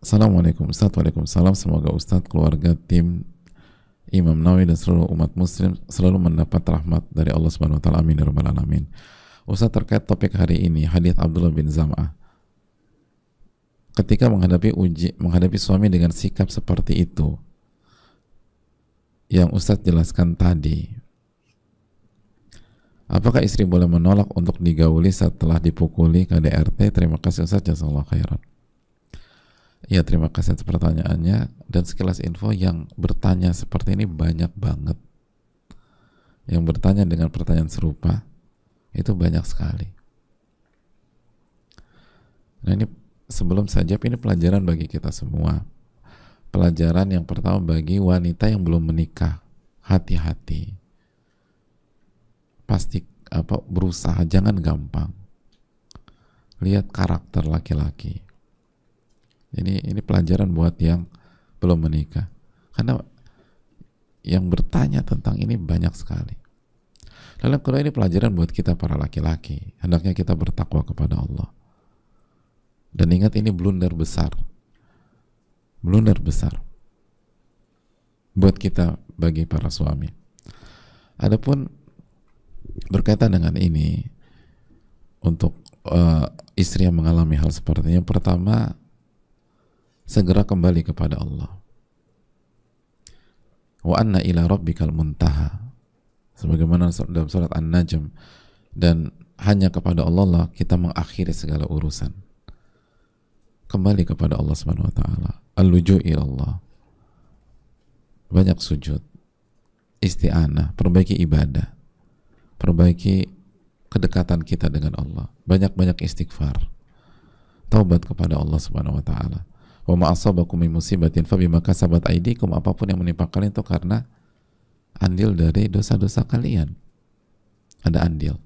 Assalamualaikum Ustaz. Waalaikumsalam. Semoga Ustaz, keluarga, tim Imam Nawawi dan seluruh umat muslim selalu mendapat rahmat dari Allah Subhanahu wa taala. Amin ya rabbal alamin. Ustaz, terkait topik hari ini, hadits Abdullah bin Zam'ah ketika menghadapi suami dengan sikap seperti itu yang Ustaz jelaskan tadi, apakah istri boleh menolak untuk digauli setelah dipukuli KDRT? Terima kasih Ustaz, jazakallahu khairan. Ya, terima kasih atas pertanyaannya. Dan sekilas info, yang bertanya seperti ini banyak banget. Yang bertanya dengan pertanyaan serupa itu banyak sekali. Nah, ini sebelum saya jawab, ini pelajaran bagi kita semua. Pelajaran yang pertama bagi wanita yang belum menikah, hati-hati. Pasti berusaha, jangan gampang. Lihat karakter laki-laki. Ini pelajaran buat yang belum menikah, karena yang bertanya tentang ini banyak sekali. Lalu kedua, ini pelajaran buat kita para laki-laki, hendaknya kita bertakwa kepada Allah. Dan ingat, ini blunder besar buat kita bagi para suami. Adapun berkaitan dengan ini, untuk istri yang mengalami hal seperti ini, yang pertama, segera kembali kepada Allah. Wa anna ila rabbikal muntaha, sebagaimana dalam surat An-Najm, dan hanya kepada Allah lah kita mengakhiri segala urusan. Kembali kepada Allah Subhanahu wa taala. Al-luju' ilallah. Banyak sujud, isti'anah, perbaiki ibadah, perbaiki kedekatan kita dengan Allah. Banyak-banyak istighfar, taubat kepada Allah Subhanahu wa taala. Wa ma asabakum min musibatin fabima kasabat aydikum, apapun yang menimpa kalian itu karena andil dari dosa-dosa kalian. Ada andil.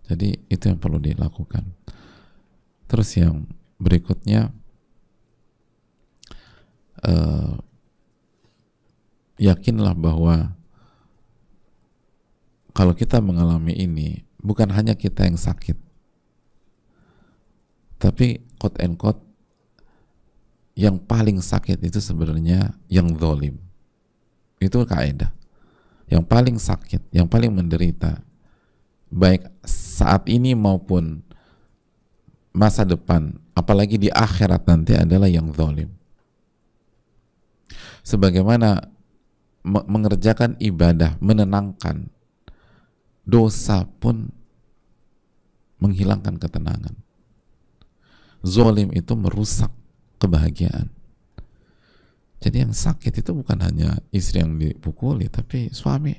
Jadi itu yang perlu dilakukan. Terus yang berikutnya, yakinlah bahwa kalau kita mengalami ini, bukan hanya kita yang sakit, tapi quote and quote yang paling sakit itu sebenarnya yang zalim. Itu kaidah. Yang paling sakit, yang paling menderita, baik saat ini maupun masa depan, apalagi di akhirat nanti, adalah yang zalim. Sebagaimana mengerjakan ibadah menenangkan, dosa pun menghilangkan ketenangan. Zalim itu merusak kebahagiaan. Jadi yang sakit itu bukan hanya istri yang dipukuli, tapi suami.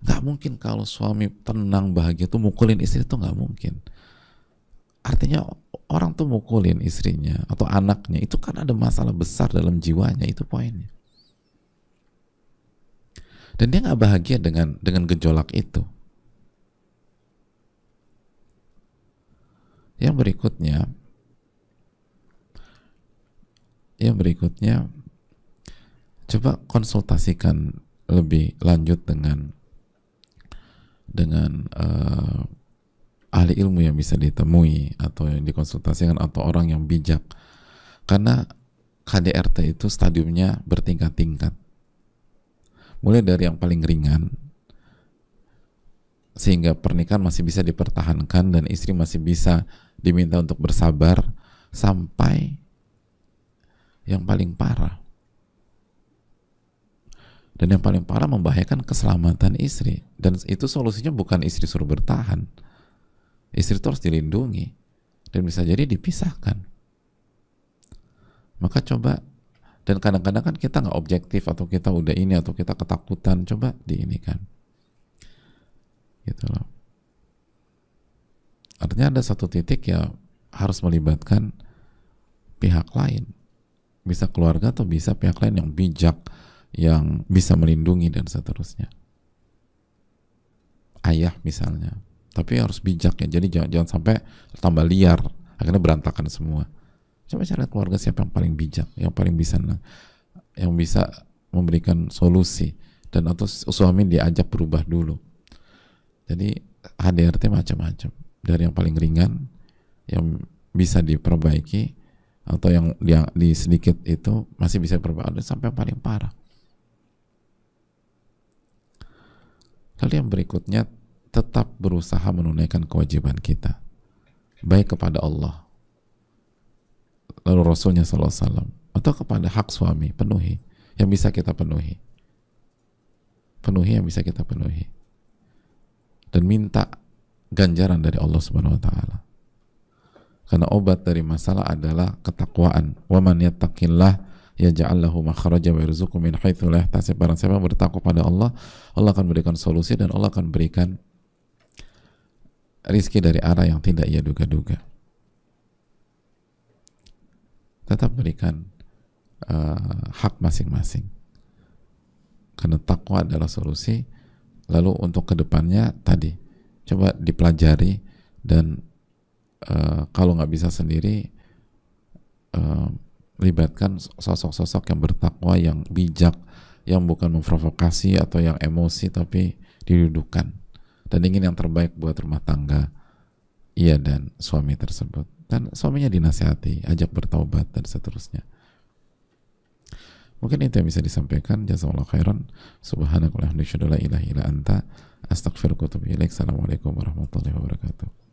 Gak mungkin kalau suami tenang bahagia tuh mukulin istri, itu gak mungkin. Artinya orang tuh mukulin istrinya atau anaknya, itu kan ada masalah besar dalam jiwanya, itu poinnya. Dan dia gak bahagia dengan gejolak itu. Yang berikutnya, coba konsultasikan lebih lanjut dengan ahli ilmu yang bisa ditemui atau yang dikonsultasikan, atau orang yang bijak, karena KDRT itu stadiumnya bertingkat-tingkat, mulai dari yang paling ringan sehingga pernikahan masih bisa dipertahankan dan istri masih bisa diminta untuk bersabar, sampai yang paling parah. Dan yang paling parah membahayakan keselamatan istri. Dan itu solusinya bukan istri suruh bertahan. Istri itu harus dilindungi. Dan bisa jadi dipisahkan. Maka coba, dan kadang-kadang kan kita nggak objektif, atau kita udah ini, atau kita ketakutan, coba diinikan. Gitu loh. Artinya ada satu titik ya harus melibatkan pihak lain. Bisa keluarga atau bisa pihak lain yang bijak, yang bisa melindungi dan seterusnya. Ayah misalnya, tapi harus bijak ya. Jadi jangan sampai tambah liar, akhirnya berantakan semua. Coba cari keluarga siapa yang paling bijak, yang paling bisa memberikan solusi, dan atau suami diajak berubah dulu. Jadi HDRT macam-macam, dari yang paling ringan yang bisa diperbaiki, atau yang di sedikit itu masih bisa berubah, ada sampai yang paling parah. Lalu yang berikutnya, tetap berusaha menunaikan kewajiban kita, baik kepada Allah, lalu Rasulnya SAW, atau kepada hak suami, penuhi yang bisa kita penuhi, yang bisa kita penuhi, dan minta ganjaran dari Allah Subhanahu Wa Taala. Karena obat dari masalah adalah ketakwaan. Wa man yattaqillah yaj'al lahu makhraja wa yarzuqhu min haitsu la yahtasib. Barang siapa bertakwa pada Allah, Allah akan berikan solusi dan Allah akan berikan rizki dari arah yang tidak ia duga-duga. Tetap berikan hak masing-masing. Karena takwa adalah solusi. Lalu untuk kedepannya tadi, coba dipelajari dan kalau nggak bisa sendiri, libatkan sosok-sosok yang bertakwa, yang bijak, yang bukan memprovokasi atau yang emosi, tapi didudukkan dan ingin yang terbaik buat rumah tangga ia dan suami tersebut. Dan suaminya dinasihati, ajak bertaubat dan seterusnya. Mungkin itu yang bisa disampaikan. Jazakallahu khairan. Subhanakallahumma wa bihamdika, la ilaha illa anta, astaghfiruka wa atubu ilaik. Assalamualaikum warahmatullahi wabarakatuh.